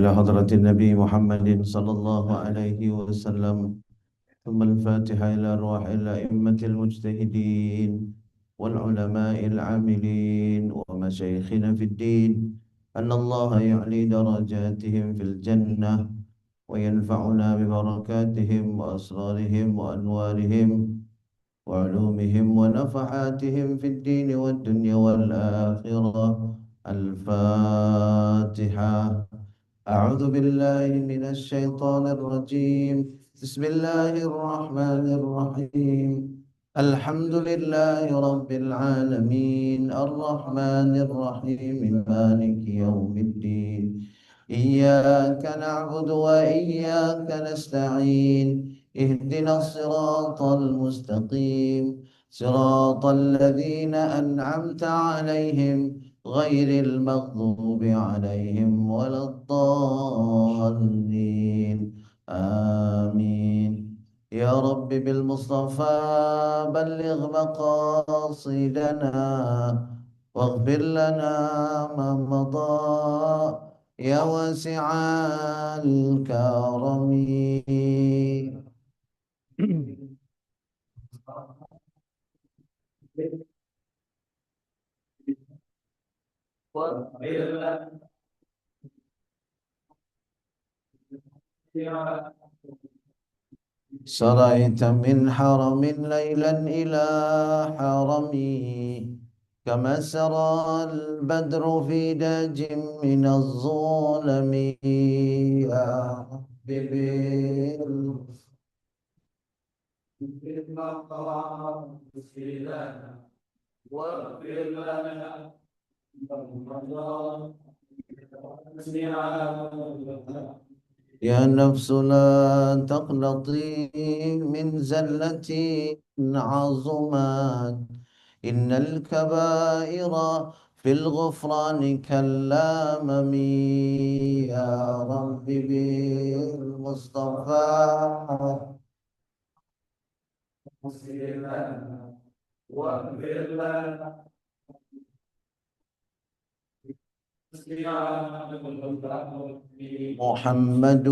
إلى حضرة النبي محمد صلى الله عليه وسلم. ثم الفاتحة إلى أرواح الأئمة المجتهدين والعلماء العاملين ومشايخنا في الدين، أن الله يعلي درجاتهم في الجنة وينفعنا ببركاتهم وأسرارهم وأنوارهم وعلومهم ونفحاتهم في الدين والدنيا والآخرة. الفاتحة. أعوذ بالله من الشيطان الرجيم. بسم الله الرحمن الرحيم. الحمد لله رب العالمين الرحمن الرحيم مالك يوم الدين. إياك نعبد وإياك نستعين. اهدنا الصراط المستقيم، صراط الذين أنعمت عليهم غير المغضوب عليهم ولا الضالين. آمين. يا رب بالمصطفى بلغ مقاصدنا واغفر لنا ما مضى يا واسع الكرم. سريت من حرم ليلا إلى حرمي، كما سرى البدر في داج من الظلم. يا رب واغفر لنا يا نفس لا تقنطي من زلة عظمت، إن الكبائر في الغفران كاللامم. يا رب بالمصطفى واغفر لنا محمد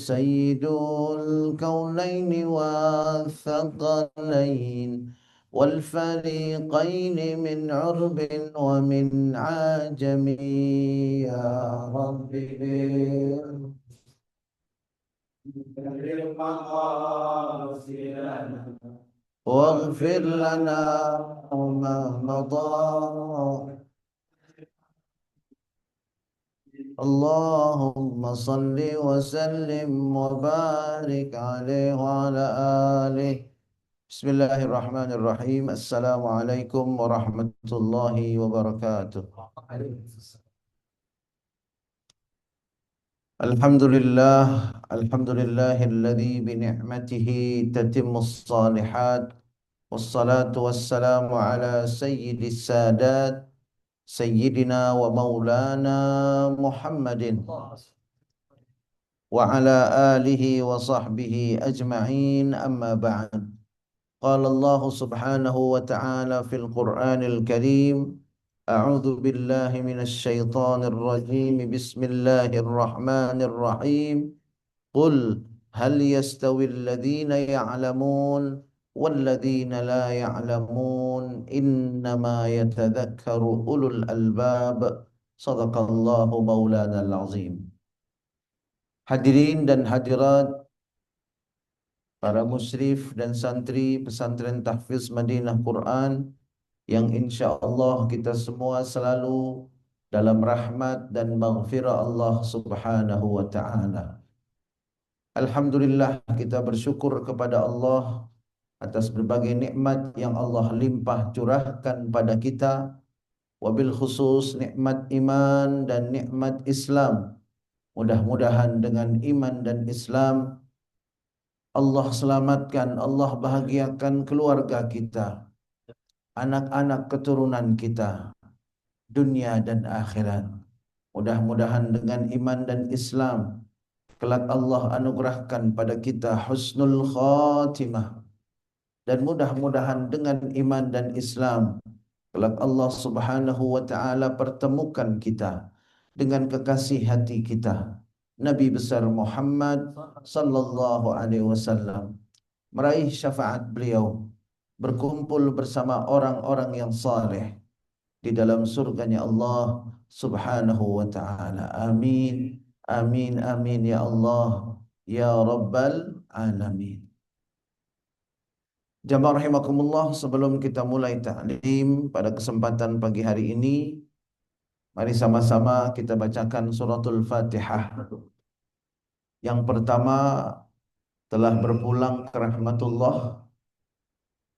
سيد الكونين والثقلين والفريقين من عرب ومن عجم. يا رب واغفر لنا ما مضى. اللهم صل وسلم وبارك عليه وعلى آله. بسم الله الرحمن الرحيم. السلام عليكم ورحمة الله وبركاته. الحمد لله. الحمد لله الذي بنعمته تتم الصالحات، والصلاة والسلام على سيد السادات سيدنا ومولانا محمد وعلى آله وصحبه أجمعين. أما بعد، قال الله سبحانه وتعالى في القرآن الكريم: أعوذ بالله من الشيطان الرجيم، بسم الله الرحمن الرحيم. قل هل يستوي الذين يعلمون والذين لا يعلمون إنما يتذكر أولو الألباب. صدق الله مولانا العظيم. Hadirin dan hadirat, para musyrif dan santri pesantren Tahfiz Madinah Quran yang insya Allah kita semua selalu dalam rahmat dan maghfirah Allah Subhanahu wa ta'ala. Alhamdulillah, kita bersyukur kepada Allah atas berbagai nikmat yang Allah limpah curahkan pada kita, wabil khusus nikmat iman dan nikmat Islam. Mudah-mudahan dengan iman dan Islam Allah selamatkan, Allah bahagiakan keluarga kita, anak-anak keturunan kita, dunia dan akhirat. Mudah-mudahan dengan iman dan Islam kelak Allah anugerahkan pada kita husnul khatimah, dan mudah-mudahan dengan iman dan Islam kelak Allah Subhanahu wa taala pertemukan kita dengan kekasih hati kita, Nabi besar Muhammad sallallahu alaihi wasallam, meraih syafaat beliau, berkumpul bersama orang-orang yang saleh di dalam surganya Allah Subhanahu wa taala. Amin. Amin amin ya Allah ya rabbal alamin. Jamaah rahimakumullah, sebelum kita mulai ta'lim pada kesempatan pagi hari ini, mari sama-sama kita bacakan suratul Fatihah. Yang pertama, telah berpulang ke rahmatullah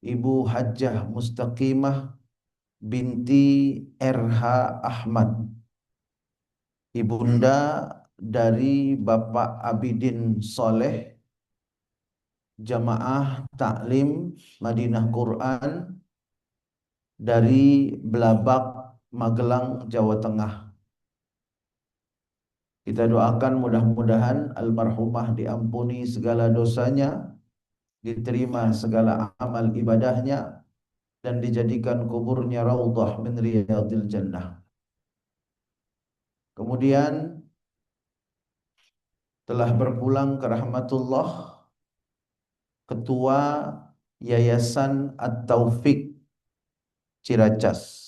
Ibu Hajjah Mustaqimah binti RH Ahmad, ibunda dari Bapak Abidin Soleh, jamaah taklim Madinah Quran dari Belabak, Magelang, Jawa Tengah. Kita doakan mudah-mudahan almarhumah diampuni segala dosanya, diterima segala amal ibadahnya, dan dijadikan kuburnya raudhah min riyadil jannah. Kemudian telah berpulang ke rahmatullah Ketua Yayasan At-Taufik Ciracas,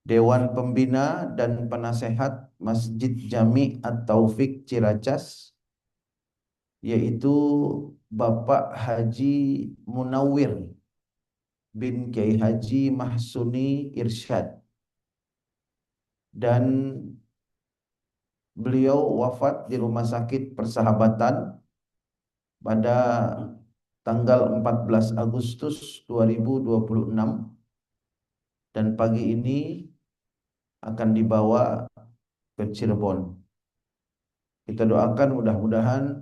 Dewan Pembina dan Penasehat Masjid Jami At-Taufik Ciracas, yaitu Bapak Haji Munawwir bin Kiai Haji Mahsuni Irsyad, dan beliau wafat di Rumah Sakit Persahabatan pada tanggal 14 Agustus 2026, dan pagi ini akan dibawa ke Cirebon. Kita doakan mudah-mudahan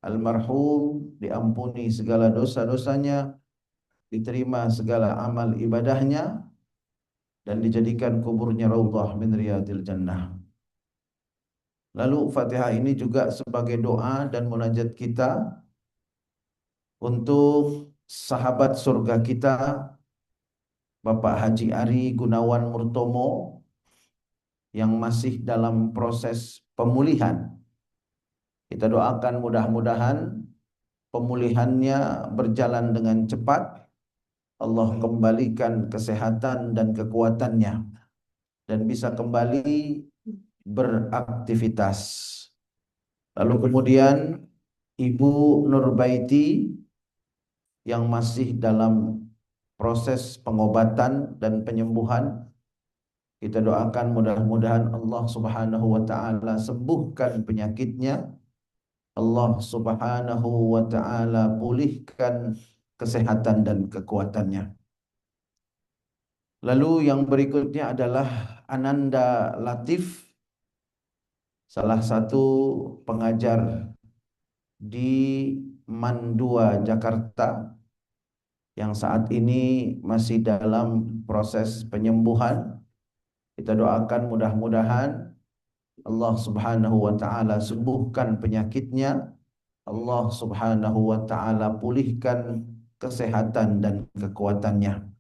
almarhum diampuni segala dosa-dosanya, diterima segala amal ibadahnya, dan dijadikan kuburnya raudhah min riyadil jannah. Lalu Fatihah ini juga sebagai doa dan munajat kita untuk sahabat surga kita Bapak Haji Ari Gunawan Murtomo yang masih dalam proses pemulihan. Kita doakan mudah-mudahan pemulihannya berjalan dengan cepat, Allah kembalikan kesehatan dan kekuatannya, dan bisa kembali beraktivitas. Lalu kemudian Ibu Nurbaiti yang masih dalam proses pengobatan dan penyembuhan, kita doakan mudah-mudahan Allah Subhanahu wa taala sembuhkan penyakitnya, Allah Subhanahu wa taala pulihkan kesehatan dan kekuatannya. Lalu yang berikutnya adalah Ananda Latif, salah satu pengajar di Mandua, Jakarta, yang saat ini masih dalam proses penyembuhan. Kita doakan mudah-mudahan Allah Subhanahu wa taala sembuhkan penyakitnya, Allah Subhanahu wa taala pulihkan kesehatan dan kekuatannya.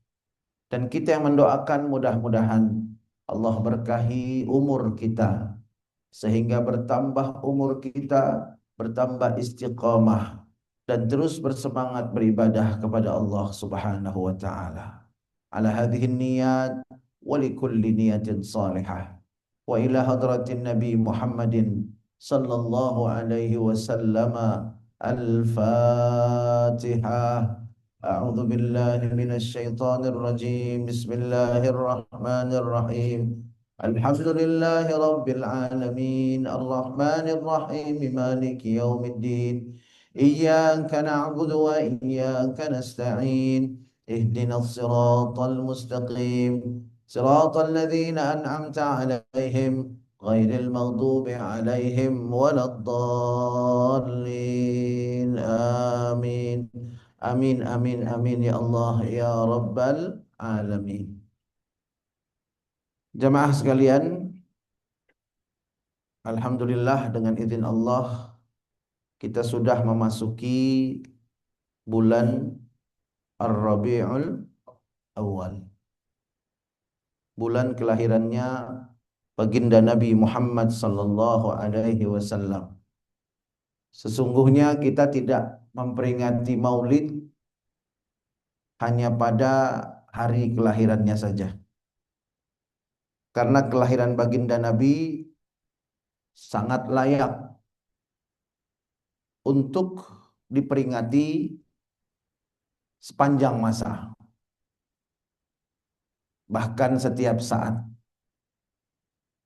Dan kita yang mendoakan mudah-mudahan Allah berkahi umur kita, sehingga bertambah umur kita, bertambah istiqamah, dan terus bersemangat beribadah kepada Allah Subhanahu wa taala. Ala hadhihi niyat wa likulli niyatin salihah. Wa ila hadratin Nabi Muhammadin sallallahu alaihi wasallam. Al-Fatihah. A'udzu billahi minasy syaithanir rajim. Bismillahirrahmanirrahim. Alhamdulillahi rabbil alamin. Arrahmanir rahim. Maliki yaumiddin. Iyyaka na'budu wa iyyaka nasta'in. Ihdinas siratal mustaqim. Siratal ladzina an'amta 'alaihim ghairil maghdubi 'alaihim waladdallin. Amin. Amin amin amin ya Allah ya rabbal alamin. Jamaah sekalian, alhamdulillah dengan izin Allah kita sudah memasuki bulan Ar-Rabiul Awal. Bulan kelahirannya baginda Nabi Muhammad sallallahu alaihi wasallam. Sesungguhnya kita tidak memperingati Maulid hanya pada hari kelahirannya saja. Karena kelahiran baginda Nabi sangat layak untuk diperingati sepanjang masa, bahkan setiap saat.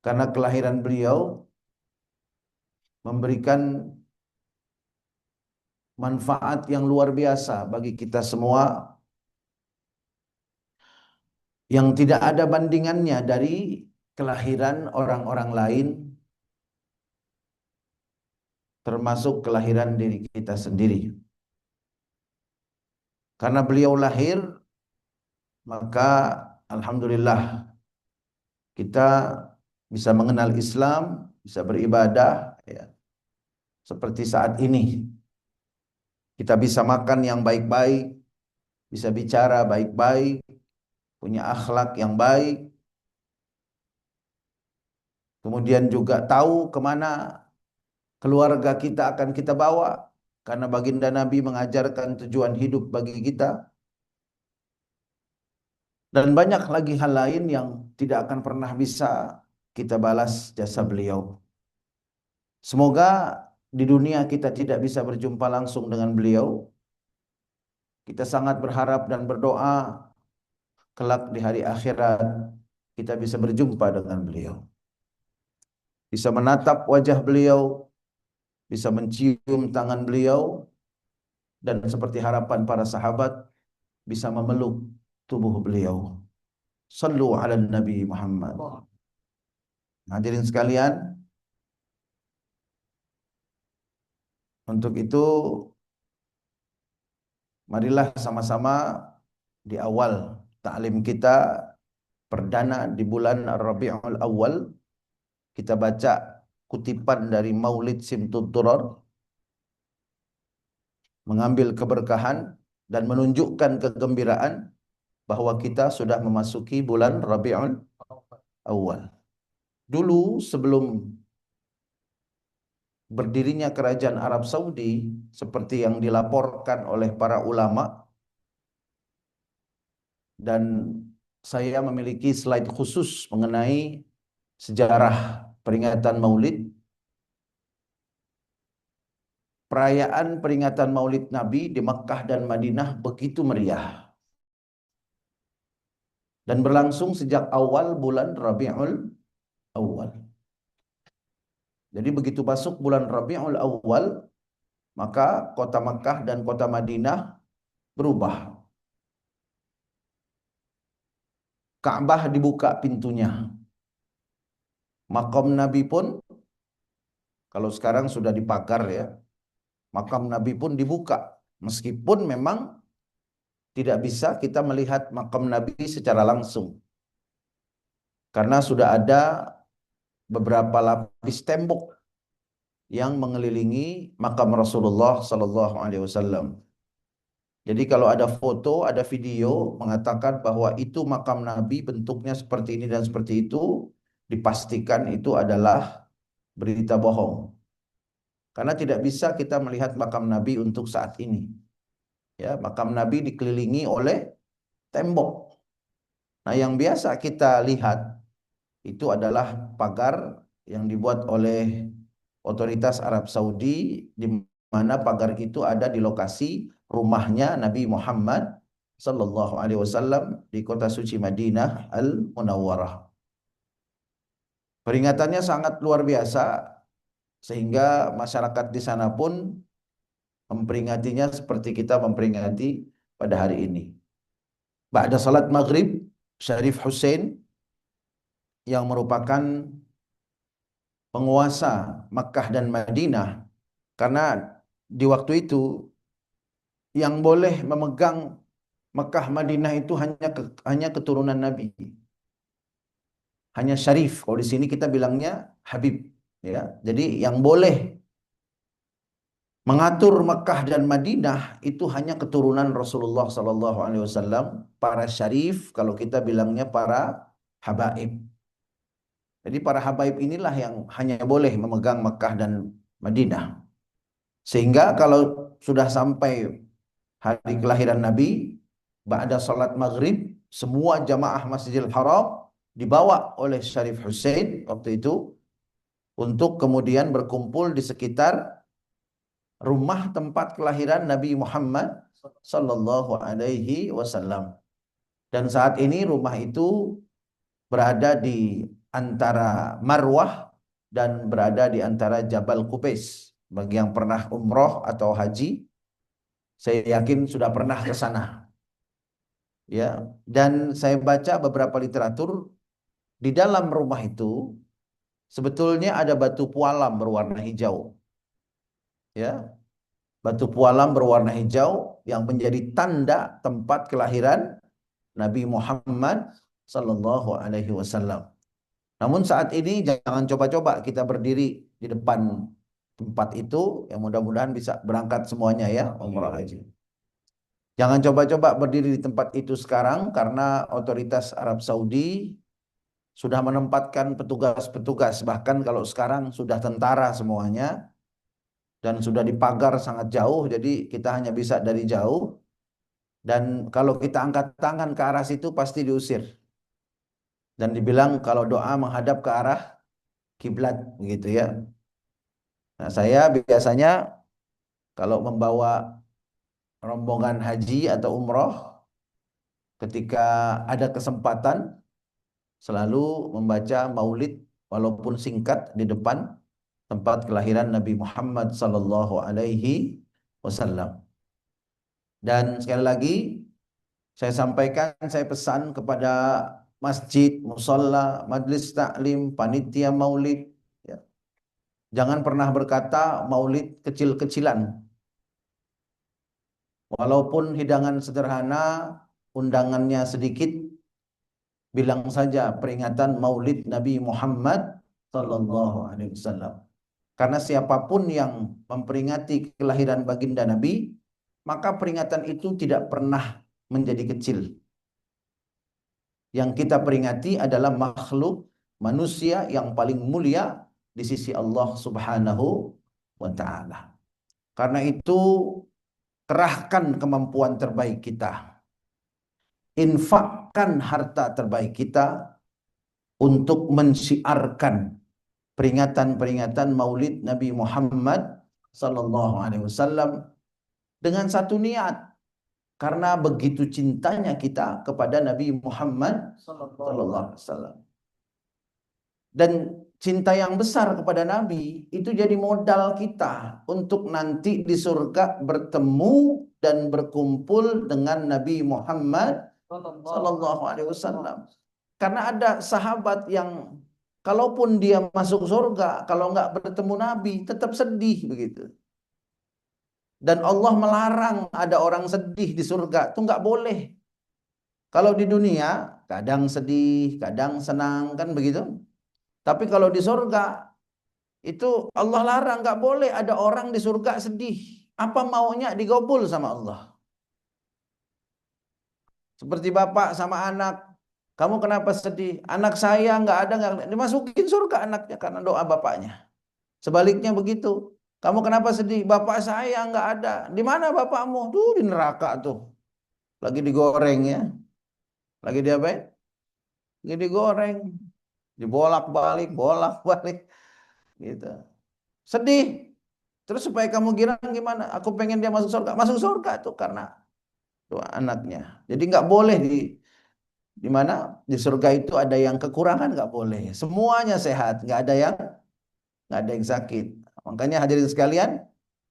Karena kelahiran beliau memberikan manfaat yang luar biasa bagi kita semua, yang tidak ada bandingannya dari kelahiran orang-orang lain, termasuk kelahiran diri kita sendiri. Karena beliau lahir, maka alhamdulillah kita bisa mengenal Islam, bisa beribadah, ya. Seperti saat ini kita bisa makan yang baik-baik, bisa bicara baik-baik, punya akhlak yang baik, kemudian juga tahu kemana keluarga kita akan kita bawa, karena baginda Nabi mengajarkan tujuan hidup bagi kita. Dan banyak lagi hal lain yang tidak akan pernah bisa kita balas jasa beliau. Semoga di dunia kita tidak bisa berjumpa langsung dengan beliau. Kita sangat berharap dan berdoa kelak di hari akhirat kita bisa berjumpa dengan beliau. Bisa menatap wajah beliau, bisa mencium tangan beliau, dan seperti harapan para sahabat bisa memeluk tubuh beliau. Sallu ala Nabi Muhammad. Hadirin sekalian, untuk itu marilah sama-sama di awal taklim kita perdana di bulan Rabiul Awal kita baca kutipan dari Maulid Simtud Durar, mengambil keberkahan dan menunjukkan kegembiraan bahwa kita sudah memasuki bulan Rabiul Awal. Dulu sebelum berdirinya kerajaan Arab Saudi, seperti yang dilaporkan oleh para ulama, dan saya memiliki slide khusus mengenai sejarah peringatan Maulid. Perayaan peringatan Maulid Nabi di Mekkah dan Madinah begitu meriah dan berlangsung sejak awal bulan Rabiul Awal. Jadi begitu masuk bulan Rabiul Awal, maka kota Mekkah dan kota Madinah berubah. Ka'bah dibuka pintunya. Makam Nabi pun, kalau sekarang sudah dipagar ya, makam Nabi pun dibuka. Meskipun memang tidak bisa kita melihat makam Nabi secara langsung. Karena sudah ada beberapa lapis tembok yang mengelilingi makam Rasulullah sallallahu alaihi wasallam. Jadi kalau ada foto, ada video mengatakan bahwa itu makam Nabi, bentuknya seperti ini dan seperti itu, dipastikan itu adalah berita bohong. Karena tidak bisa kita melihat makam Nabi untuk saat ini. Ya, makam Nabi dikelilingi oleh tembok. Nah, yang biasa kita lihat itu adalah pagar yang dibuat oleh otoritas Arab Saudi, di mana pagar itu ada di lokasi rumahnya Nabi Muhammad sallallahu alaihi wasallam di kota suci Madinah Al-Munawwarah. Peringatannya sangat luar biasa sehingga masyarakat di sana pun memperingatinya seperti kita memperingati pada hari ini. Ba'da salat maghrib, Syarif Hussein yang merupakan penguasa Makkah dan Madinah, karena di waktu itu yang boleh memegang Makkah Madinah itu hanya keturunan Nabi. Hanya Syarif. Kalau di sini kita bilangnya Habib, ya. Jadi yang boleh mengatur Makkah dan Madinah itu hanya keturunan Rasulullah sallallahu alaihi wasallam, para Syarif, kalau kita bilangnya para Habaib. Jadi para habaib inilah yang hanya boleh memegang Mekah dan Madinah. Sehingga kalau sudah sampai hari kelahiran Nabi, ba'da salat maghrib, semua jamaah Masjidil Haram dibawa oleh Syarif Hussein waktu itu untuk kemudian berkumpul di sekitar rumah tempat kelahiran Nabi Muhammad sallallahu alaihi wasallam. Dan saat ini rumah itu berada di antara Marwah dan berada di antara Jabal Qubais. Bagi yang pernah umroh atau haji, saya yakin sudah pernah ke sana. Ya, dan saya baca beberapa literatur di dalam rumah itu sebetulnya ada batu pualam berwarna hijau. Ya, batu pualam berwarna hijau yang menjadi tanda tempat kelahiran Nabi Muhammad sallallahu alaihi wasallam. Namun saat ini jangan coba-coba kita berdiri di depan tempat itu, yang mudah-mudahan bisa berangkat semuanya ya umrah haji. Jangan coba-coba berdiri di tempat itu sekarang karena otoritas Arab Saudi sudah menempatkan petugas-petugas, bahkan kalau sekarang sudah tentara semuanya dan sudah dipagar sangat jauh, jadi kita hanya bisa dari jauh, dan kalau kita angkat tangan ke arah situ pasti diusir dan dibilang kalau doa menghadap ke arah kiblat begitu ya. Nah, saya biasanya kalau membawa rombongan haji atau umroh, ketika ada kesempatan selalu membaca maulid walaupun singkat di depan tempat kelahiran Nabi Muhammad sallallahu alaihi wasallam. Dan sekali lagi saya sampaikan, saya pesan kepada masjid, musalla, majlis taklim, panitia maulid, ya. Jangan pernah berkata maulid kecil-kecilan. Walaupun hidangan sederhana, undangannya sedikit, bilang saja peringatan Maulid Nabi Muhammad sallallahu alaihi wasallam. Karena siapapun yang memperingati kelahiran baginda Nabi, maka peringatan itu tidak pernah menjadi kecil. Yang kita peringati adalah makhluk manusia yang paling mulia di sisi Allah Subhanahu wa taala. Karena itu kerahkan kemampuan terbaik kita. Infakkan harta terbaik kita untuk mensyiarkan peringatan-peringatan Maulid Nabi Muhammad sallallahu alaihi wasallam dengan satu niat, karena begitu cintanya kita kepada Nabi Muhammad sallallahu alaihi wasallam. Dan cinta yang besar kepada Nabi itu jadi modal kita untuk nanti di surga bertemu dan berkumpul dengan Nabi Muhammad sallallahu alaihi wasallam. Karena ada sahabat yang kalaupun dia masuk surga, kalau nggak bertemu Nabi tetap sedih begitu. Dan Allah melarang ada orang sedih di surga, itu nggak boleh. Kalau di dunia kadang sedih, kadang senang kan begitu. Tapi kalau di surga itu Allah larang, nggak boleh ada orang di surga sedih. Apa maunya digobul sama Allah. Seperti bapak sama anak, kamu kenapa sedih? Anak saya nggak ada, nggak dimasukin surga anaknya karena doa bapaknya. Sebaliknya begitu. Kamu kenapa sedih? Bapak saya nggak ada. Di mana bapakmu? Tuh di neraka tuh. Lagi digoreng ya. Lagi diapain? Lagi digoreng. Dibolak-balik, bolak-balik. Gitu. Sedih. Terus supaya kamu girang gimana? Aku pengen dia masuk surga. Masuk surga tuh karena doa anaknya. Jadi nggak boleh di mana di surga itu ada yang kekurangan, nggak boleh. Semuanya sehat, nggak ada yang sakit. Makanya hadirin sekalian,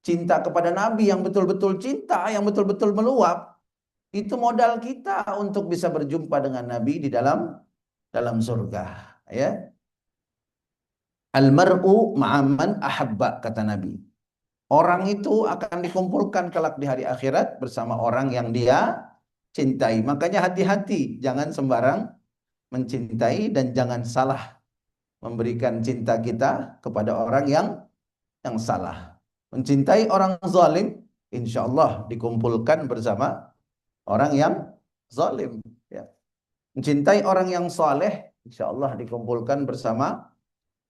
cinta kepada Nabi yang betul-betul cinta, yang betul-betul meluap, itu modal kita untuk bisa berjumpa dengan Nabi di dalam surga. Ya, almar'u ma'aman ahabba, kata Nabi. Orang itu akan dikumpulkan kelak di hari akhirat bersama orang yang dia cintai. Makanya hati-hati, jangan sembarang mencintai dan jangan salah memberikan cinta kita kepada orang yang salah. Mencintai orang zalim, insya Allah dikumpulkan bersama orang yang zalim. Ya. Mencintai orang yang saleh, Insya Allah dikumpulkan bersama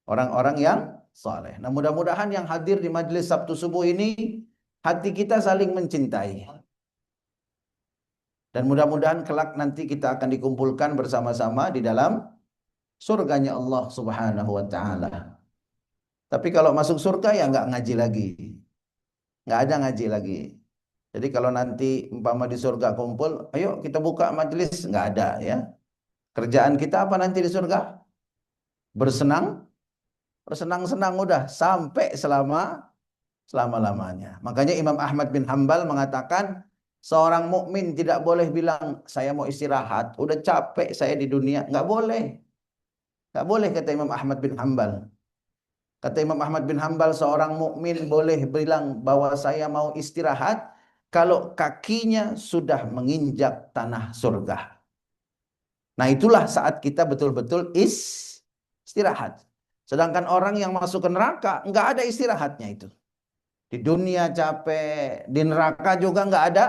orang-orang yang saleh. Nah, mudah-mudahan yang hadir di majelis Sabtu subuh ini hati kita saling mencintai. Dan mudah-mudahan kelak nanti kita akan dikumpulkan bersama-sama di dalam surganya Allah Subhanahu wa taala. Tapi kalau masuk surga ya nggak ngaji lagi. Nggak ada ngaji lagi. Jadi kalau nanti umpama di surga kumpul, ayo kita buka majelis, nggak ada ya. Kerjaan kita apa nanti di surga? Bersenang, bersenang-senang udah sampai selama-lamanya. Makanya Imam Ahmad bin Hambal mengatakan seorang mukmin tidak boleh bilang saya mau istirahat, udah capek saya di dunia, nggak boleh. Nggak boleh kata Imam Ahmad bin Hambal. Kata Imam Ahmad bin Hambal seorang mukmin boleh bilang bahwa saya mau istirahat kalau kakinya sudah menginjak tanah surga. Nah, itulah saat kita betul-betul istirahat. Sedangkan orang yang masuk ke neraka nggak ada istirahatnya itu. Di dunia capek, di neraka juga nggak ada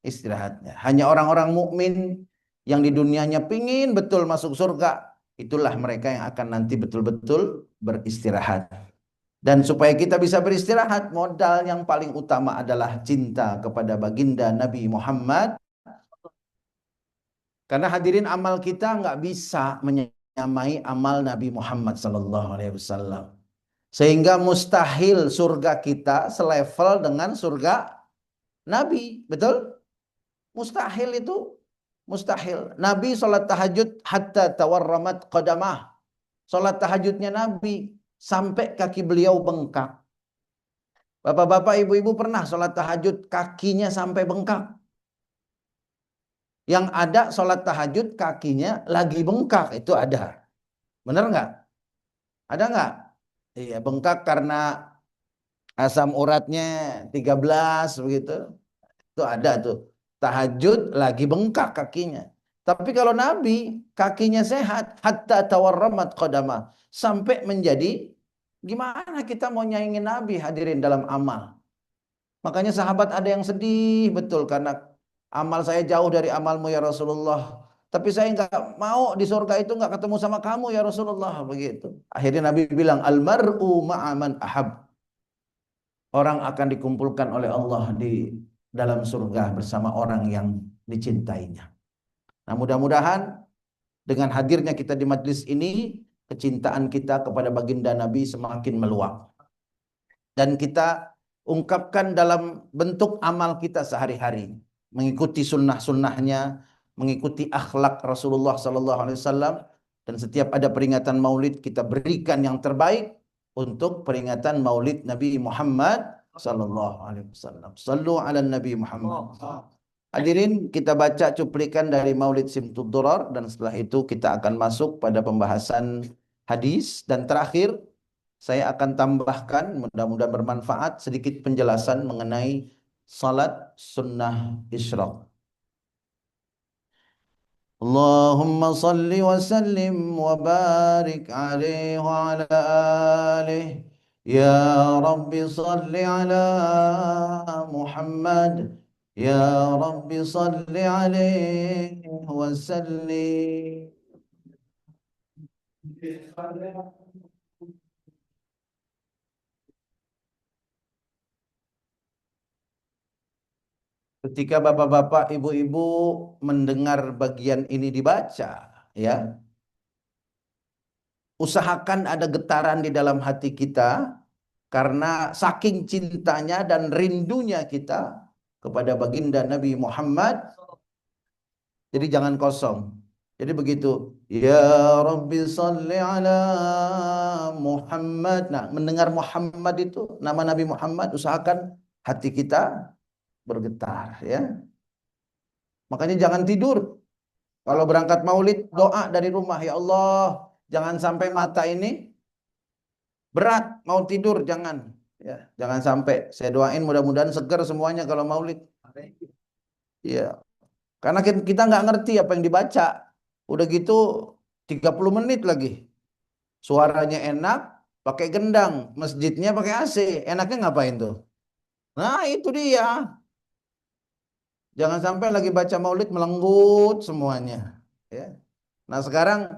istirahatnya. Hanya orang-orang mukmin yang di dunianya pingin betul masuk surga, itulah mereka yang akan nanti betul-betul beristirahat. Dan supaya kita bisa beristirahat, modal yang paling utama adalah cinta kepada baginda Nabi Muhammad. Karena hadirin amal kita nggak bisa menyamai amal Nabi Muhammad sallallahu alaihi wasallam. Sehingga mustahil surga kita selevel dengan surga Nabi, betul? Mustahil itu, mustahil. Nabi sholat tahajud hatta tawarramat qadamah. Sholat tahajudnya Nabi sampai kaki beliau bengkak. Bapak-bapak, ibu-ibu pernah sholat tahajud kakinya sampai bengkak? Yang ada sholat tahajud kakinya lagi bengkak, itu ada. Bener nggak? Ada nggak? Iya, bengkak karena asam uratnya 13 begitu. Itu ada tuh. Tahajud lagi bengkak kakinya. Tapi kalau Nabi kakinya sehat hatta tawarramat qadama sampai menjadi gimana kita mau nyaingin Nabi hadirin dalam amal. Makanya sahabat ada yang sedih betul karena amal saya jauh dari amalmu ya Rasulullah. Tapi saya nggak mau di surga itu nggak ketemu sama kamu ya Rasulullah begitu. Akhirnya Nabi bilang almar'u ma'aman ahab. Orang akan dikumpulkan oleh Allah di dalam surga bersama orang yang dicintainya. Nah, mudah-mudahan dengan hadirnya kita di majlis ini, kecintaan kita kepada baginda Nabi semakin meluap. Dan kita ungkapkan dalam bentuk amal kita sehari-hari. Mengikuti sunnah-sunnahnya, mengikuti akhlak Rasulullah SAW. Dan setiap ada peringatan maulid, kita berikan yang terbaik untuk peringatan maulid Nabi Muhammad SAW. Sallu ala Nabi Muhammad. Hadirin, kita baca cuplikan dari Maulid Simtud Durar dan setelah itu kita akan masuk pada pembahasan hadis dan terakhir saya akan tambahkan mudah-mudahan bermanfaat sedikit penjelasan mengenai salat sunnah isyraq. Allahumma salli wa sallim wa barik alaihi wa ala alihi. Ya Rabbi salli ala Muhammad. Ya Rabbi salli alaihi wa sallim. Ketika bapak-bapak, ibu-ibu mendengar bagian ini dibaca, ya, usahakan ada getaran di dalam hati kita karena saking cintanya dan rindunya kita kepada baginda Nabi Muhammad. Jadi jangan kosong. Jadi begitu, ya Rabbi salli ala Muhammad. Nah, mendengar Muhammad itu, nama Nabi Muhammad, usahakan hati kita bergetar, ya. Makanya jangan tidur. Kalau berangkat maulid, doa dari rumah, ya Allah, jangan sampai mata ini berat, mau tidur, jangan. Ya, jangan sampai. Saya doain mudah-mudahan segar semuanya kalau maulid. Ya, karena kita nggak ngerti apa yang dibaca. Udah gitu 30 menit lagi. Suaranya enak, pakai gendang. Masjidnya pakai AC. Enaknya ngapain tuh? Nah, itu dia. Jangan sampai lagi baca maulid melenggut semuanya. Ya. Nah, sekarang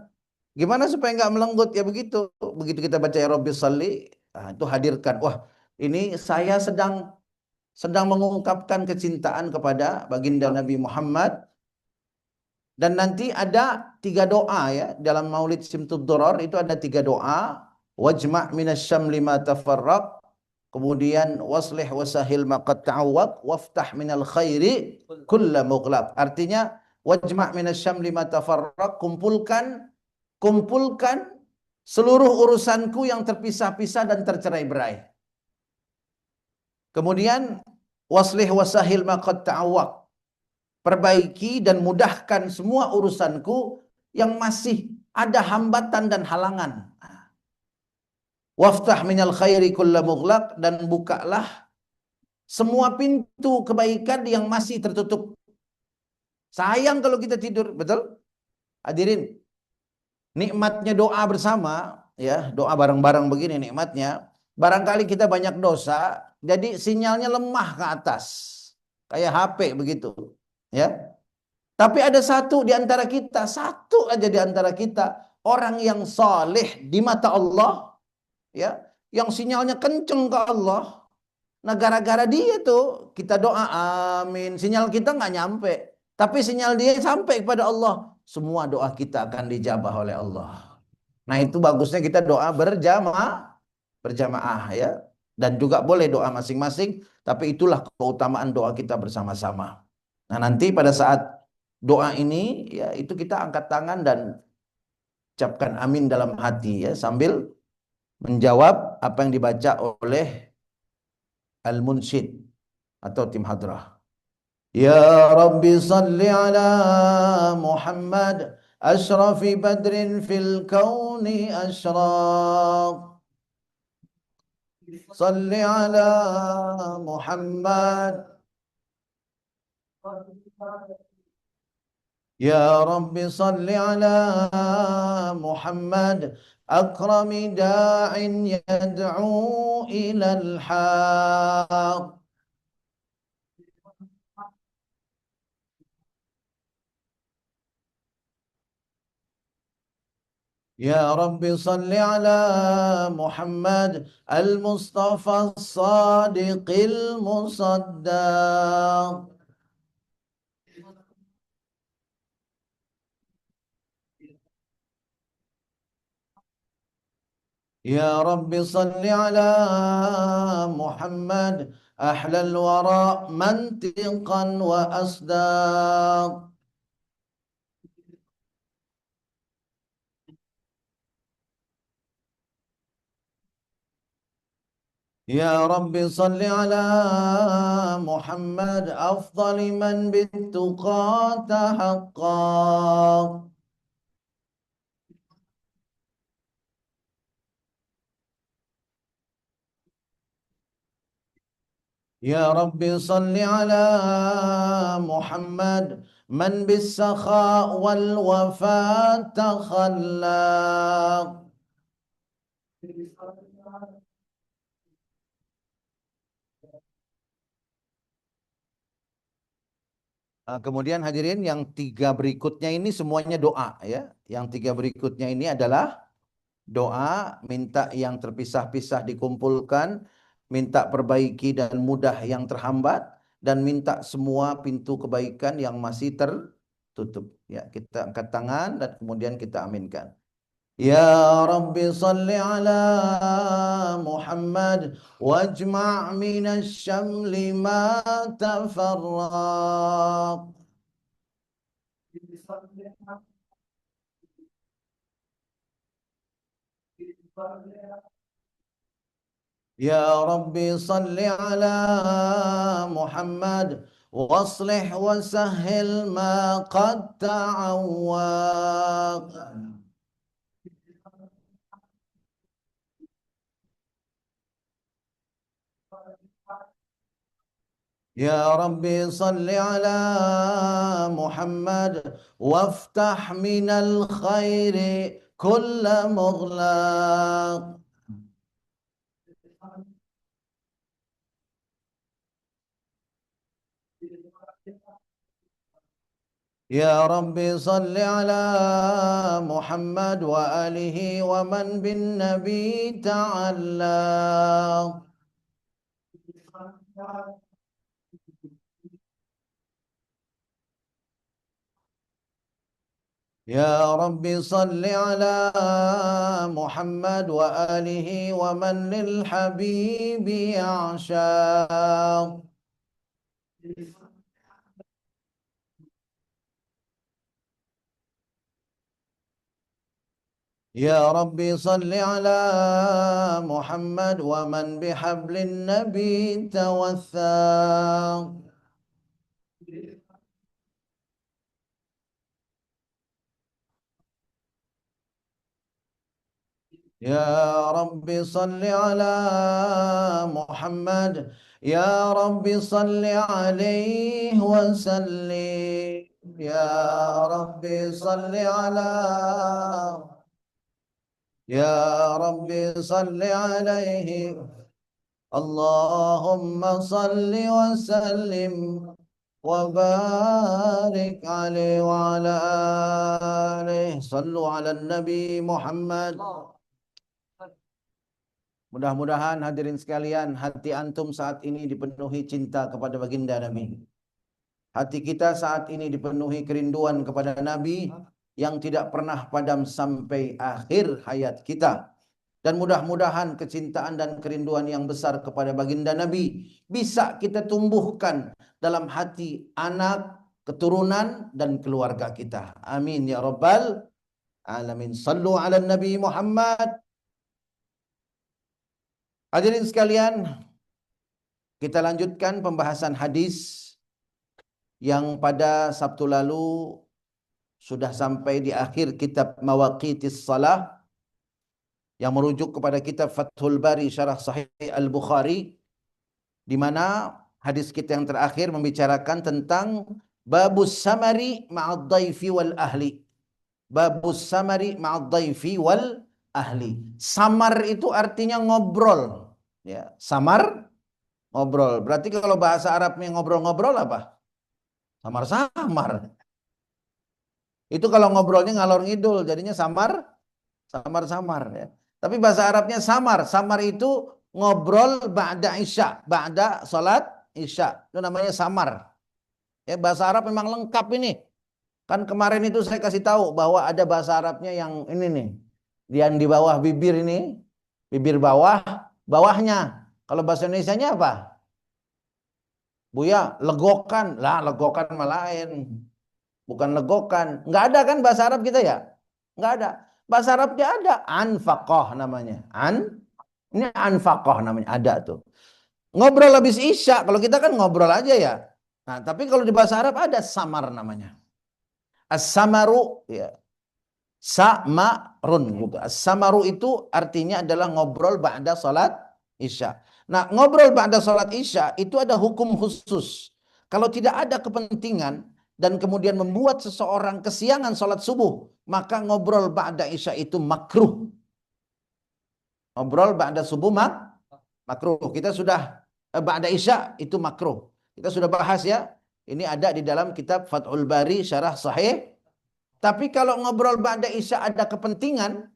Gimana supaya nggak melenggut? Ya begitu. Begitu kita baca ya Rabbi Salli, itu hadirkan. Wah, ini saya sedang mengungkapkan kecintaan kepada baginda Nabi Muhammad. Dan nanti ada tiga doa ya dalam Maulid Simtud Duror, itu ada tiga doa. Wajma' minasyam lima tafarraq, kemudian waslih wasahil maqad ta'awwaq, waftah minal khairi kulla mughlaq. Artinya wajma' minasyam lima tafarraq, kumpulkan seluruh urusanku yang terpisah-pisah dan tercerai-berai. Kemudian waslih wasahil maqad ta'awwaq, perbaiki dan mudahkan semua urusanku yang masih ada hambatan dan halangan. Waftah minal khairi kulla mughlaq, dan bukalah semua pintu kebaikan yang masih tertutup. Sayang kalau kita tidur, betul? Hadirin, nikmatnya doa bersama, ya, doa bareng-bareng begini nikmatnya. Barangkali kita banyak dosa, jadi sinyalnya lemah ke atas. Kayak HP begitu, ya. Tapi ada satu di antara kita, satu aja di antara kita, orang yang saleh di mata Allah, ya, yang sinyalnya kenceng ke Allah. Nah, gara-gara dia tuh kita doa amin, sinyal kita nggak nyampe, tapi sinyal dia sampai kepada Allah. Semua doa kita akan dijabah oleh Allah. Nah, itu bagusnya kita doa berjamaah ya. Dan juga boleh doa masing-masing, tapi itulah keutamaan doa kita bersama-sama. Nah, nanti pada saat doa ini ya itu kita angkat tangan dan ucapkan amin dalam hati ya, sambil menjawab apa yang dibaca oleh al-munsyid atau tim hadrah. Ya Rabbi salli ala Muhammad asrafi badrin fil kauni ashraq. Salli ala Muhammad. يا رب صل على محمد أكرم داع يدعو إلى الحق. يا رب صل على محمد المصطفى الصادق المصدق. يا رب صل على محمد أحلى الورى منطقا وأصداق. يا رب صل على محمد أفضل من بالتقى تحقق. يا رب صل على محمد من بالسخاء والوفاء تخلق. Kemudian hadirin yang tiga berikutnya ini semuanya doa ya. Yang tiga berikutnya ini adalah doa, minta yang terpisah-pisah dikumpulkan, minta perbaiki dan mudah yang terhambat, dan minta semua pintu kebaikan yang masih tertutup. Ya, kita angkat tangan dan kemudian kita aminkan. Ya Rabbi salli ala Muhammad wajma' minasyamli ma tafarraq. يا ربي صل على محمد واصلح وسهل ما قد تعوق. يا ربي صل على محمد وافتح من الخير كل مغلق. Ya Rabbi salli ala Muhammad wa alihi wa man bin Nabi ta'ala. Ya Rabbi salli ala Muhammad wa alihi wa man lil habibi ya'sha. Ya Rabbi salli ala Muhammad wa man bihablin nabi tawatha. Ya Rabbi salli ala Muhammad. Ya Rabbi salli alaihi wa sallim. Ya Rabbi salli ala. Ya Rabbi salli alaihi. Allahumma salli wa sallim wa barik alaihi wa ala alihi. Sallu ala Nabi Muhammad. Mudah-mudahan hadirin sekalian, hati antum saat ini dipenuhi cinta kepada baginda Nabi. Hati kita saat ini dipenuhi kerinduan kepada Nabi yang tidak pernah padam sampai akhir hayat kita. Dan mudah-mudahan kecintaan dan kerinduan yang besar kepada baginda Nabi bisa kita tumbuhkan dalam hati anak, keturunan, dan keluarga kita. Amin ya Rabbal Alamin. Sallu ala Nabi Muhammad. Hadirin sekalian, kita lanjutkan pembahasan hadis yang pada Sabtu lalu sudah sampai di akhir kitab Mawaqitis Salah yang merujuk kepada kitab Fathul Bari Syarah Sahih Al-Bukhari, di mana hadis kita yang terakhir membicarakan tentang babus samari ma'ad dhaifi wal ahli. Babus samari ma'ad dhaifi wal ahli. Samar itu artinya ngobrol. Ya, samar ngobrol. Berarti kalau bahasa Arabnya ngobrol-ngobrol apa? Samar-samar. Itu kalau ngobrolnya ngalor ngidul, jadinya samar-samar ya. Tapi bahasa Arabnya samar. Samar itu ngobrol ba'da isya, ba'da salat isya. Itu namanya samar. Ya, bahasa Arab memang lengkap ini. Kan kemarin itu saya kasih tahu bahwa ada bahasa Arabnya yang ini nih. Yang di bawah bibir ini, bibir bawah, bawahnya. Kalau bahasa Indonesianya apa? Buya, legokan. Lah, legokan mah lain. Bukan legokan. Nggak ada kan bahasa Arab kita ya? Nggak ada. Bahasa Arabnya ada. Anfaqah namanya. Ini anfaqah namanya. Ada tuh. Ngobrol habis isya. Kalau kita kan ngobrol aja ya. Nah, tapi kalau di bahasa Arab ada samar namanya. As-samaru ya. Samarun gitu. As-samaru itu artinya adalah ngobrol ba'da salat isya. Nah, ngobrol ba'da salat isya itu ada hukum khusus. Kalau tidak ada kepentingan dan kemudian membuat seseorang kesiangan salat subuh, maka ngobrol ba'da isya itu makruh. Ngobrol ba'da subuh makruh. Kita sudah ba'da isya itu makruh. Kita sudah bahas ya. Ini ada di dalam kitab Fathul Bari Syarah Sahih. Tapi kalau ngobrol ba'da isya ada kepentingan,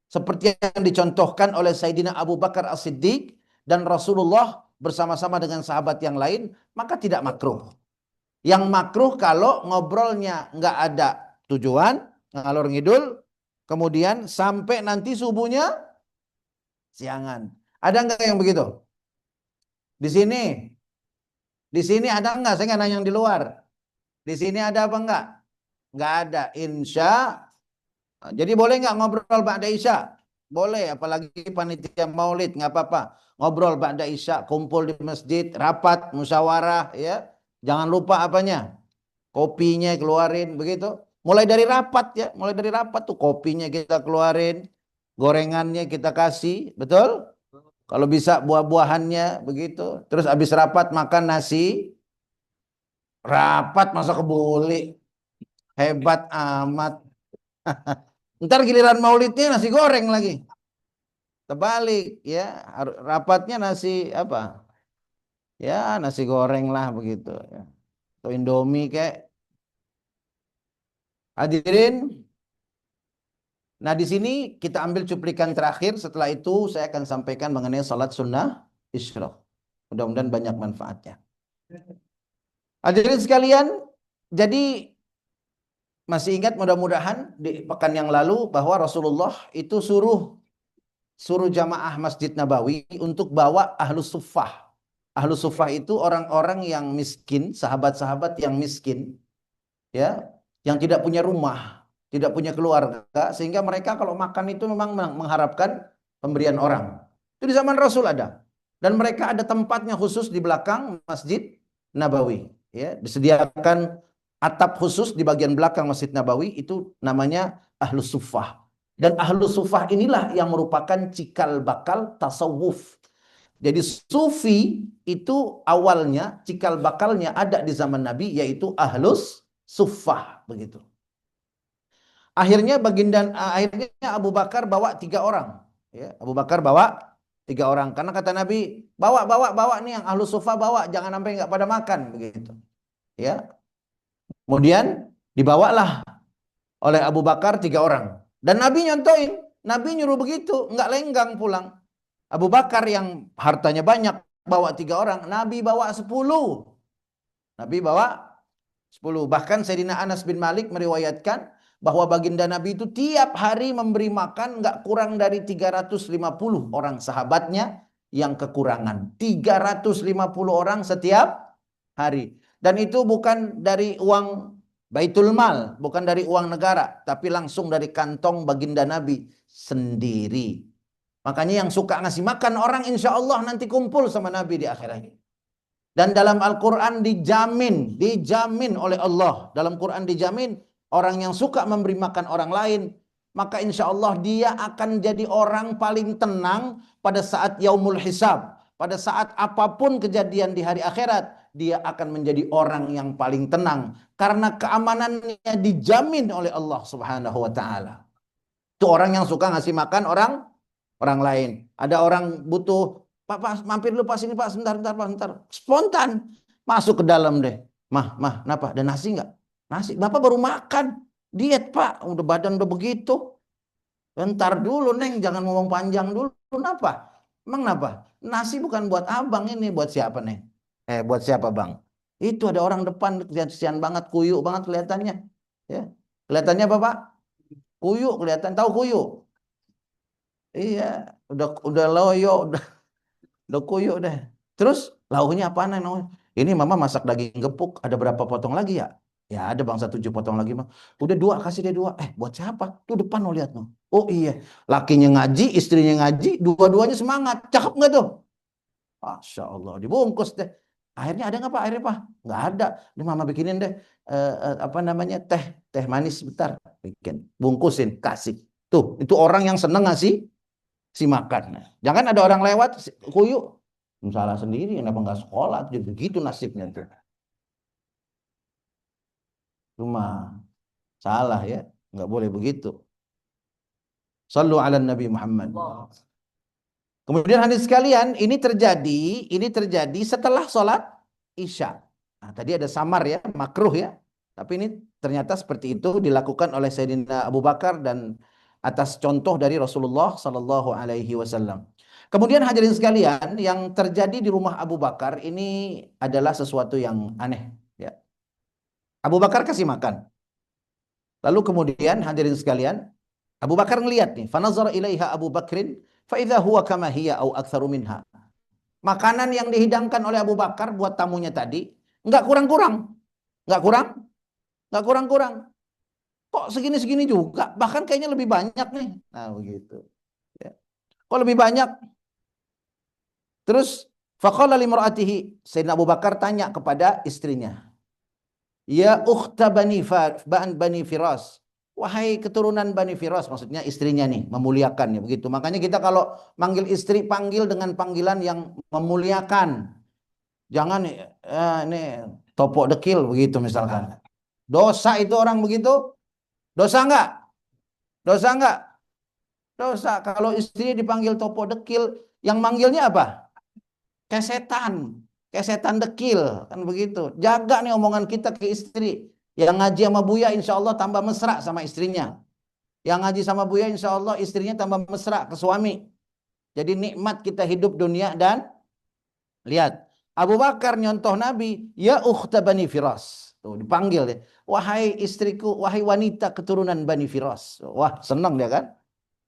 seperti yang dicontohkan oleh Sayyidina Abu Bakar As-Siddiq dan Rasulullah bersama-sama dengan sahabat yang lain, maka tidak makruh. Yang makruh kalau ngobrolnya nggak ada tujuan, ngalor ngidul, kemudian sampai nanti subuhnya siangan. Ada nggak yang begitu? Di sini, di sini ada nggak? Saya nggak nanya yang di luar. Di sini ada apa nggak? Nggak ada. Insya. Jadi boleh nggak ngobrol ba'da isya? Boleh, apalagi panitia maulid nggak apa-apa. Ngobrol ba'da isya, kumpul di masjid, rapat, musyawarah, ya. Jangan lupa apanya? Kopinya keluarin, begitu. Mulai dari rapat ya, mulai dari rapat tuh kopinya kita keluarin, gorengannya kita kasih, betul? Kalau bisa buah-buahannya, begitu. Terus habis rapat makan nasi, rapat masa kebuli, hebat amat. Ntar giliran maulidnya nasi goreng lagi. Terbalik ya, rapatnya nasi apa? Ya nasi goreng lah begitu ya. Atau Indomie kayak. Hadirin, nah di sini kita ambil cuplikan terakhir. Setelah itu saya akan sampaikan mengenai salat sunnah isyraq. Mudah-mudahan banyak manfaatnya. Hadirin sekalian, jadi masih ingat mudah-mudahan di pekan yang lalu bahwa Rasulullah itu suruh jamaah Masjid Nabawi untuk bawa ahlus suffah. Ahlus suffah itu orang-orang yang miskin, sahabat-sahabat yang miskin, ya, yang tidak punya rumah, tidak punya keluarga, sehingga mereka kalau makan itu memang mengharapkan pemberian orang. Itu di zaman Rasul ada. Dan mereka ada tempatnya khusus di belakang Masjid Nabawi, ya, disediakan atap khusus di bagian belakang Masjid Nabawi, itu namanya Ahlus Suffah. Dan Ahlus Suffah inilah yang merupakan cikal bakal tasawuf. Jadi sufi itu awalnya cikal bakalnya ada di zaman Nabi, yaitu Ahlus Suffah begitu. Akhirnya Abu Bakar bawa 3 orang. Ya, Abu Bakar bawa 3 orang karena kata Nabi, bawa nih yang Ahlus Suffah, bawa, jangan sampai nggak pada makan begitu. Ya. Kemudian dibawalah oleh Abu Bakar 3 orang. Dan Nabi nyontoin, Nabi nyuruh begitu, nggak lenggang pulang. Abu Bakar yang hartanya banyak bawa 3 orang, Nabi bawa 10. Nabi bawa 10. Bahkan Sayyidina Anas bin Malik meriwayatkan bahwa baginda Nabi itu tiap hari memberi makan nggak kurang dari 350 orang sahabatnya yang kekurangan. 350 orang setiap hari. Dan itu bukan dari uang Baitul Mal, bukan dari uang negara, tapi langsung dari kantong baginda Nabi sendiri. Makanya yang suka ngasih makan orang, insya Allah nanti kumpul sama Nabi di akhirat. Dan dalam Al-Quran dijamin oleh Allah. Dalam Quran dijamin, orang yang suka memberi makan orang lain, maka insya Allah dia akan jadi orang paling tenang pada saat yaumul hisab. Pada saat apapun kejadian di hari akhirat, dia akan menjadi orang yang paling tenang. Karena keamanannya dijamin oleh Allah subhanahu wa ta'ala. Itu orang yang suka ngasih makan orang lain. Ada orang butuh, Pak, mampir dulu Pak sini Pak, sebentar, Pak, sebentar. Spontan masuk ke dalam deh. Mah, kenapa? Ada nasi nggak? Nasi, Bapak baru makan. Diet Pak, udah badan udah begitu. Bentar dulu Neng, jangan ngomong panjang dulu. Kenapa? Emang kenapa? Nasi bukan buat abang, ini buat siapa Neng? Buat siapa Bang? Itu ada orang depan, kesian banget, kuyuk banget kelihatannya. Ya. Kelihatannya Bapak? Kuyuk kelihatan, tahu kuyuk? Iya, udah loyo, udah kuyuk deh. Terus lauknya apa nih? Ini mama masak daging gepuk, ada berapa potong lagi ya? Ya ada bangsa 7 potong lagi mah. Udah 2, kasih dia 2. Buat siapa? Tuh depan lo lihat no. Oh iya, lakinya ngaji, istrinya ngaji, dua-duanya semangat. Cakep nggak tuh? Masya Allah, dibungkus deh. Akhirnya ada nggak Pak? Akhirnya Pak? Nggak ada. Ini mama bikinin deh apa namanya teh manis bentar, bikin, bungkusin, kasih. Tuh, itu orang yang seneng ngasih si makan. Nah, jangan ada orang lewat kuyuk, salah sendiri, kenapa nggak sekolah? Jadi begitu nasibnya tuh. Cuma salah ya, nggak boleh begitu. Sallu ala Nabi Muhammad. Kemudian hadis sekalian, ini terjadi setelah sholat Isya. Nah, tadi ada samar ya, makruh ya. Tapi ini ternyata seperti itu dilakukan oleh Sayyidina Abu Bakar dan atas contoh dari Rasulullah sallallahu alaihi wasallam. Kemudian hadirin sekalian, yang terjadi di rumah Abu Bakar ini adalah sesuatu yang aneh ya. Abu Bakar kasih makan. Lalu kemudian hadirin sekalian, Abu Bakar ngelihat nih, fanazara ilaiha Abu Bakrin fa idza huwa kama hiya au aktsaru minha. Makanan yang dihidangkan oleh Abu Bakar buat tamunya tadi enggak kurang-kurang. Enggak kurang-kurang. Kok segini-segini juga? Bahkan kayaknya lebih banyak nih. Nah, begitu. Ya. Kok lebih banyak? Terus faqala limra'atihi, Sayyidina Abu Bakar tanya kepada istrinya. Ya ukhta Bani Firas. Wahai keturunan Bani Firas, maksudnya istrinya nih, memuliakan ya begitu. Makanya kita kalau manggil istri, panggil dengan panggilan yang memuliakan. Jangan ini topok dekil begitu misalkan. Dosa itu orang begitu? Dosa enggak? Dosa enggak? Dosa. Kalau istri dipanggil topok dekil, yang manggilnya apa? Kayak setan dekil, kan begitu. Jaga nih omongan kita ke istri. Yang ngaji sama Buya insya Allah tambah mesra sama istrinya. Yang ngaji sama Buya insya Allah istrinya tambah mesra ke suami. Jadi nikmat kita hidup dunia. Dan lihat, Abu Bakar nyontoh Nabi, ya ukhta Bani Firas. Tuh dipanggil ya. Wahai istriku, wahai wanita keturunan Bani Firas. Wah, senang dia kan?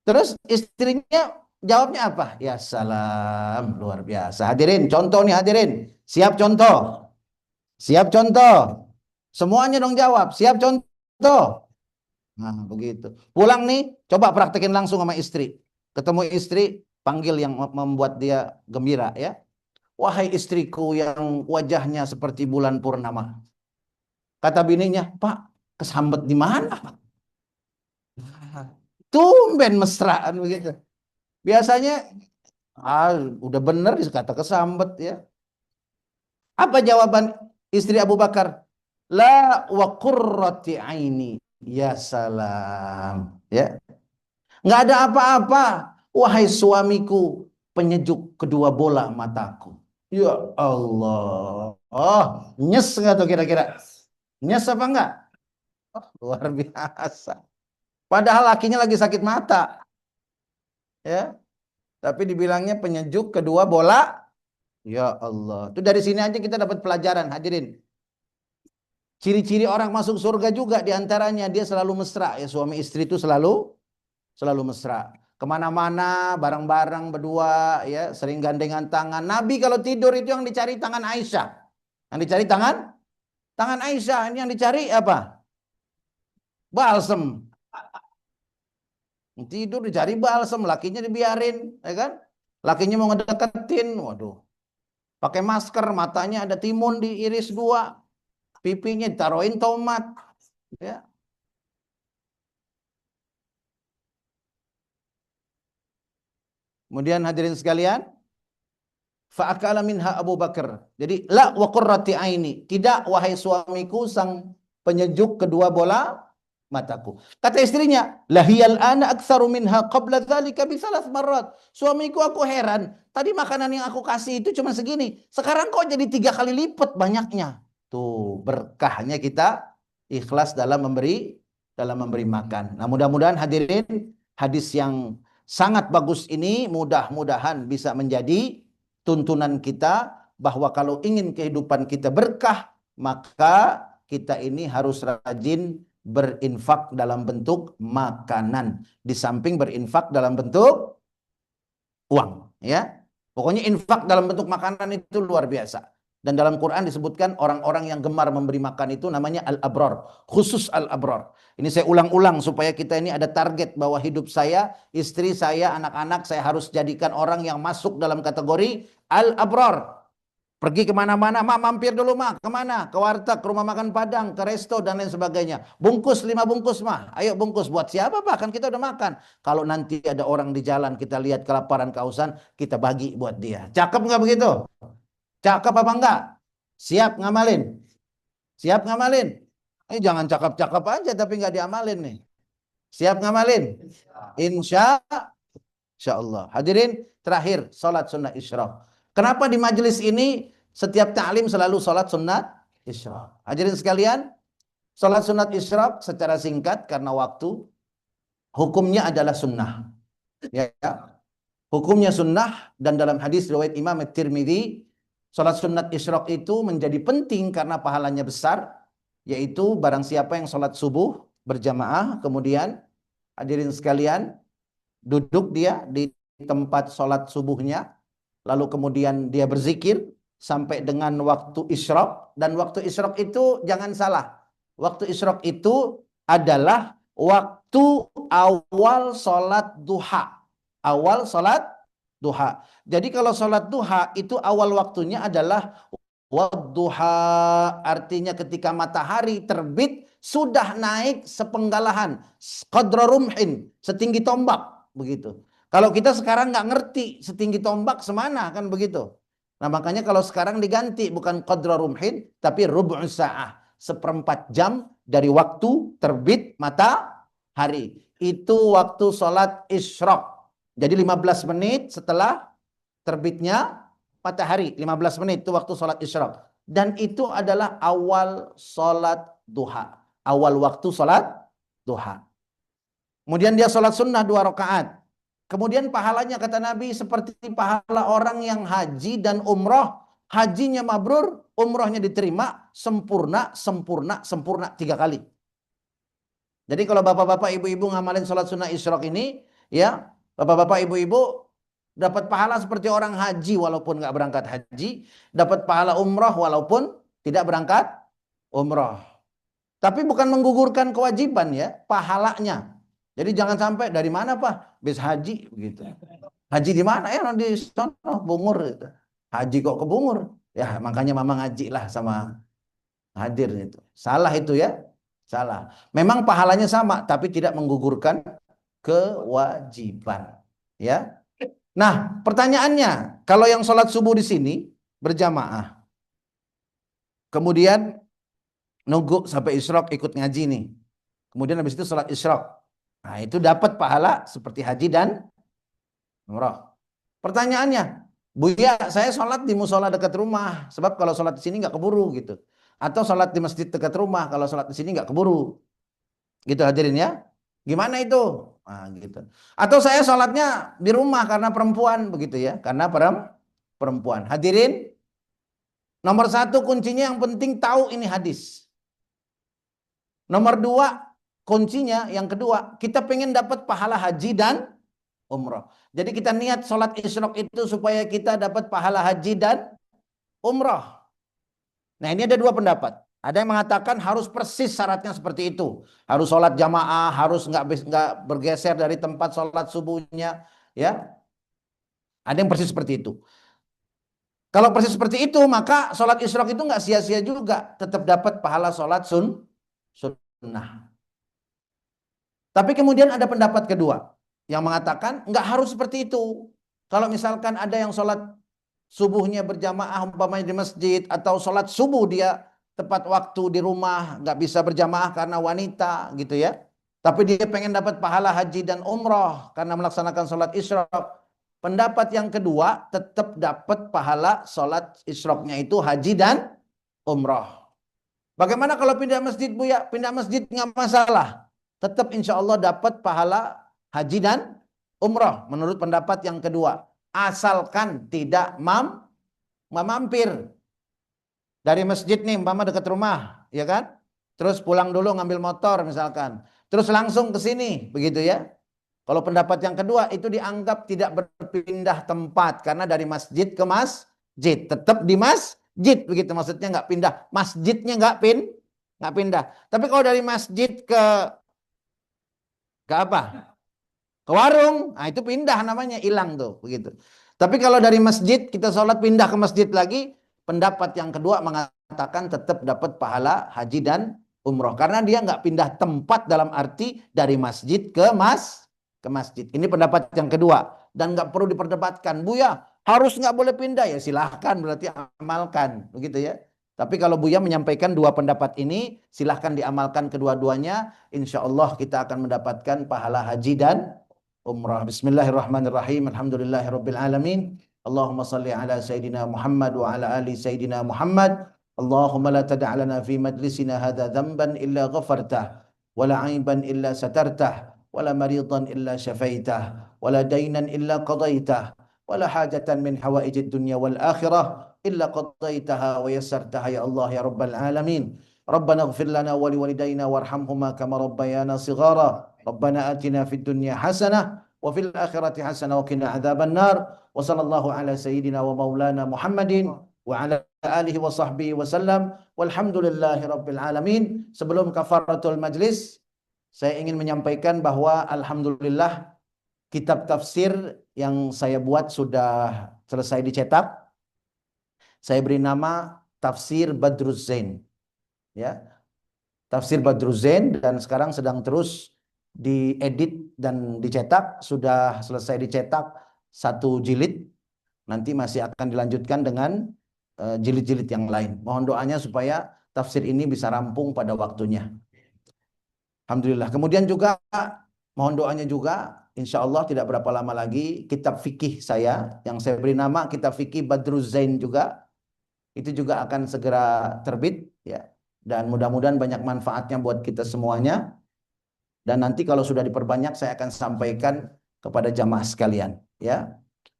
Terus istrinya jawabnya apa? Ya salam, luar biasa. Hadirin, contoh nih hadirin. Siap contoh. Siap contoh. Semuanya dong jawab. Siap contoh. Nah, begitu. Pulang nih, coba praktekin langsung sama istri. Ketemu istri, panggil yang membuat dia gembira ya. Wahai istriku yang wajahnya seperti bulan purnama. Kata bininya, Pak, kesambet di mana? Tumben mesraan begitu. Biasanya, ah, udah bener kata kesambet ya. Apa jawaban istri Abu Bakar? La wa qurrati aini. Ya salam. Ya. Nggak ada apa-apa. Wahai suamiku, penyejuk kedua bola mataku. Ya Allah. Oh, nyes nggak tuh kira-kira? Nyes apa enggak? Oh, luar biasa. Padahal lakinya lagi sakit mata. Ya. Tapi dibilangnya penyejuk kedua bola. Ya Allah. Itu dari sini aja kita dapat pelajaran, hadirin. Ciri-ciri orang masuk surga juga diantaranya dia selalu mesra ya, suami istri itu selalu mesra. Kemana-mana bareng-bareng berdua ya, sering gandengan tangan. Nabi kalau tidur itu yang dicari tangan Aisyah. Yang dicari tangan Aisyah. Ini yang dicari apa? Balsem. Tidur dicari balsem, lakinya dibiarin, ya kan? Lakinya mau ngedeketin, waduh. Pakai masker, matanya ada timun diiris dua, pipinya ditaruhin tomat, ya. Kemudian hadirin sekalian, fa'akala minha Abu Bakar. Jadi la wa qurrati aini. Tidak wahai suamiku sang penyejuk kedua bola mataku. Kata istrinya, lahiyal ana aktsaru minha qabla dzalika bi thalath marrat. Suamiku, aku heran, tadi makanan yang aku kasih itu cuma segini. Sekarang kok jadi 3 kali lipat banyaknya. Tuh, berkahnya kita ikhlas dalam memberi makan. Nah, mudah-mudahan hadirin hadis yang sangat bagus ini mudah-mudahan bisa menjadi tuntunan kita bahwa kalau ingin kehidupan kita berkah, maka kita ini harus rajin berinfak dalam bentuk makanan. Di samping berinfak dalam bentuk uang, ya. Pokoknya infak dalam bentuk makanan itu luar biasa. Dan dalam Quran disebutkan orang-orang yang gemar memberi makan itu namanya al-abrar, khusus al-abrar. Ini saya ulang-ulang supaya kita ini ada target bahwa hidup saya, istri saya, anak-anak saya harus jadikan orang yang masuk dalam kategori al-abrar. Pergi kemana-mana, mak mampir dulu mak, kemana? Ke warteg, ke rumah makan Padang, ke resto dan lain sebagainya. Bungkus 5 bungkus mah, ayo bungkus buat siapa pak? Kan kita udah makan. Kalau nanti ada orang di jalan kita lihat kelaparan kehausan, kita bagi buat dia. Cakep nggak begitu? Cakep apa enggak? Siap ngamalin? Siap ngamalin? Jangan cakep-cakep aja tapi nggak diamalin nih. Siap ngamalin? Insya Allah. Hadirin, terakhir salat sunnah isyraq. Kenapa di majelis ini setiap ta'lim selalu salat sunnah isyraq? Hadirin sekalian, salat sunnah isyraq secara singkat karena waktu, hukumnya adalah sunnah. Ya, hukumnya sunnah, dan dalam hadis riwayat Imam At-Tirmidzi, salat sunnah isyraq itu menjadi penting karena pahalanya besar, yaitu barang siapa yang salat subuh berjamaah, kemudian hadirin sekalian duduk dia di tempat salat subuhnya, lalu kemudian dia berzikir sampai dengan waktu isyraq. Dan waktu isyraq itu jangan salah, waktu isyraq itu adalah waktu awal salat duha. Awal salat duha. Jadi kalau salat duha itu awal waktunya adalah wadduha, artinya ketika matahari terbit sudah naik sepenggalahan, qadra rumhin, setinggi tombak, begitu. Kalau kita sekarang nggak ngerti setinggi tombak semana kan begitu. Nah makanya kalau sekarang diganti bukan qadra rumhin tapi rub'u sa'ah, 1/4 jam dari waktu terbit matahari. Itu waktu sholat isyraq. Jadi 15 menit setelah terbitnya matahari, 15 menit itu waktu sholat isyraq. Dan itu adalah awal sholat duha. awal waktu sholat duha. Kemudian dia sholat sunnah 2 rakaat. Kemudian pahalanya kata Nabi seperti pahala orang yang haji dan umroh. Hajinya mabrur, umrohnya diterima, sempurna, sempurna, sempurna 3 kali. Jadi kalau bapak-bapak, ibu-ibu ngamalin sholat sunnah isyraq ini, ya, bapak-bapak, ibu-ibu dapat pahala seperti orang haji walaupun nggak berangkat haji, dapat pahala umroh walaupun tidak berangkat umroh. Tapi bukan menggugurkan kewajiban ya, pahalanya. Jadi jangan sampai dari mana Pak? Bis haji begitu. Haji di mana ya? Di sono Bungur gitu. Haji kok ke Bungur? Ya makanya mama ngaji lah sama hadir itu. Salah itu ya. Salah. Memang pahalanya sama tapi tidak menggugurkan kewajiban. Ya. Nah, pertanyaannya, kalau yang sholat subuh di sini berjamaah, kemudian nunggu sampai isyraq ikut ngaji nih. Kemudian habis itu sholat isyraq. Nah, itu dapat pahala seperti haji dan umrah. Pertanyaannya, Buya, saya sholat di musola dekat rumah, sebab kalau sholat di sini nggak keburu gitu. Atau sholat di masjid dekat rumah, kalau sholat di sini nggak keburu. Gitu hadirin ya. Gimana itu? Nah, gitu. Atau saya sholatnya di rumah karena perempuan begitu ya, karena perempuan. Hadirin, nomor 1 kuncinya yang penting tahu ini hadis. Nomor 2 kuncinya yang kedua, kita pengen dapat pahala haji dan umroh. Jadi kita niat sholat isyraq itu supaya kita dapat pahala haji dan umroh. Nah ini ada 2 pendapat. Ada yang mengatakan harus persis syaratnya seperti itu. Harus sholat jamaah, harus nggak bergeser dari tempat sholat subuhnya. Ya, ada yang persis seperti itu. Kalau persis seperti itu, maka sholat isyraq itu nggak sia-sia juga. Tetap dapat pahala sholat sunnah. Tapi kemudian ada pendapat kedua yang mengatakan nggak harus seperti itu. Kalau misalkan ada yang sholat subuhnya berjamaah umpamanya di masjid, atau sholat subuh dia tepat waktu di rumah, nggak bisa berjamaah karena wanita gitu ya. Tapi dia pengen dapat pahala haji dan umroh karena melaksanakan sholat isyraq. Pendapat yang kedua tetap dapat pahala sholat isyraqnya itu haji dan umroh. Bagaimana kalau pindah masjid Buya? Pindah masjid nggak masalah. Tetap insya Allah dapat pahala haji dan umroh menurut pendapat yang kedua. Asalkan tidak mampir dari masjid nih, umpama dekat rumah, ya kan? Terus pulang dulu ngambil motor misalkan. Terus langsung ke sini, begitu ya. Kalau pendapat yang kedua itu dianggap tidak berpindah tempat karena dari masjid ke masjid, tetap di masjid begitu, maksudnya nggak pindah, masjidnya nggak pindah. Tapi kalau dari masjid ke apa? Ke warung, nah itu pindah namanya, hilang tuh begitu. Tapi kalau dari masjid kita sholat pindah ke masjid lagi, pendapat yang kedua mengatakan tetap dapat pahala haji dan umroh karena dia nggak pindah tempat dalam arti dari masjid ke masjid. Ini pendapat yang kedua dan nggak perlu diperdebatkan. Buya harus nggak boleh pindah, ya silahkan, berarti amalkan begitu ya. Tapi kalau Buya menyampaikan 2 pendapat ini, silahkan diamalkan kedua-duanya. Insya Allah kita akan mendapatkan pahala haji dan umrah. Bismillahirrahmanirrahim. Alhamdulillahirabbil alamin. Allahumma salli ala sayidina Muhammad wa ala ali sayidina Muhammad. Allahumma la tada' lana fi majlisina hadza dhanban illa ghafartah wa la 'aiban illa satartah wa la maridan illa syafaitah wa la daynan illa qadaitah wa la hajatan min hawaijid dunya wal akhirah illa qadaitaha wa yassartaha ya Allah ya rabbal alamin. Rabbana ighfir lana wa liwalidayna warhamhuma kama rabbayana shighara. Rabbana atina fid dunya hasanah wa fil akhirati hasanah wa qina adzaban nar. Wa sallallahu ala sayyidina wa maulana Muhammadin wa ala alihi wa sahbihi wa sallam. Walhamdulillahi rabbil alamin. Sebelum kafaratul majlis, saya ingin menyampaikan bahwa alhamdulillah kitab tafsir yang saya buat sudah selesai dicetak. Saya beri nama Tafsir Badruz Zain. Ya. Tafsir Badruz Zain, dan sekarang sedang terus diedit dan dicetak. Sudah selesai dicetak 1 jilid. Nanti masih akan dilanjutkan dengan jilid-jilid yang lain. Mohon doanya supaya tafsir ini bisa rampung pada waktunya. Alhamdulillah. Kemudian juga mohon doanya juga, insya Allah tidak berapa lama lagi kitab fikih saya yang saya beri nama kitab fikih Badruz Zain juga itu juga akan segera terbit ya. dan mudah-mudahan banyak manfaatnya buat kita semuanya. Dan nanti kalau sudah diperbanyak saya akan sampaikan kepada jamaah sekalian, ya.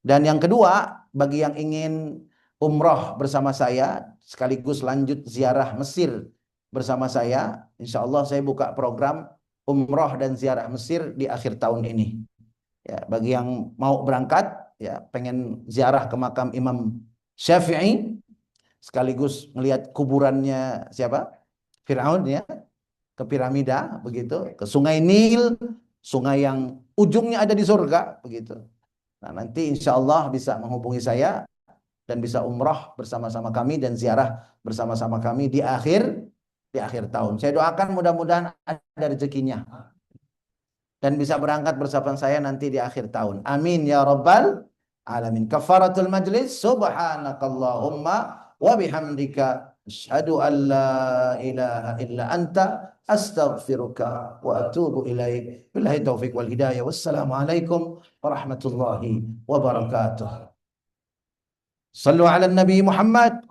Dan yang kedua, bagi yang ingin umroh bersama saya sekaligus lanjut ziarah Mesir bersama saya, insya Allah saya buka program umroh dan ziarah Mesir di akhir tahun ini. Ya, bagi yang mau berangkat, ya pengen ziarah ke makam Imam Syafi'i sekaligus melihat kuburannya siapa? Firaun, ya, ke piramida begitu, ke Sungai Nil, sungai yang ujungnya ada di surga begitu. Nah, nanti insya Allah bisa menghubungi saya dan bisa umrah bersama-sama kami dan ziarah bersama-sama kami di akhir tahun. Saya doakan mudah-mudahan ada rezekinya dan bisa berangkat bersama saya nanti di akhir tahun. Amin ya rabbal alamin. Kafaratul majlis, subhanakallahumma wa bihamdika asyhadu an la ilaha illa anta astaghfiruka wa atubu ilaik. Billahi taufiq wal hidayah. Wassalamualaikum warahmatullahi wabarakatuh. Sallu ala Nabi Muhammad.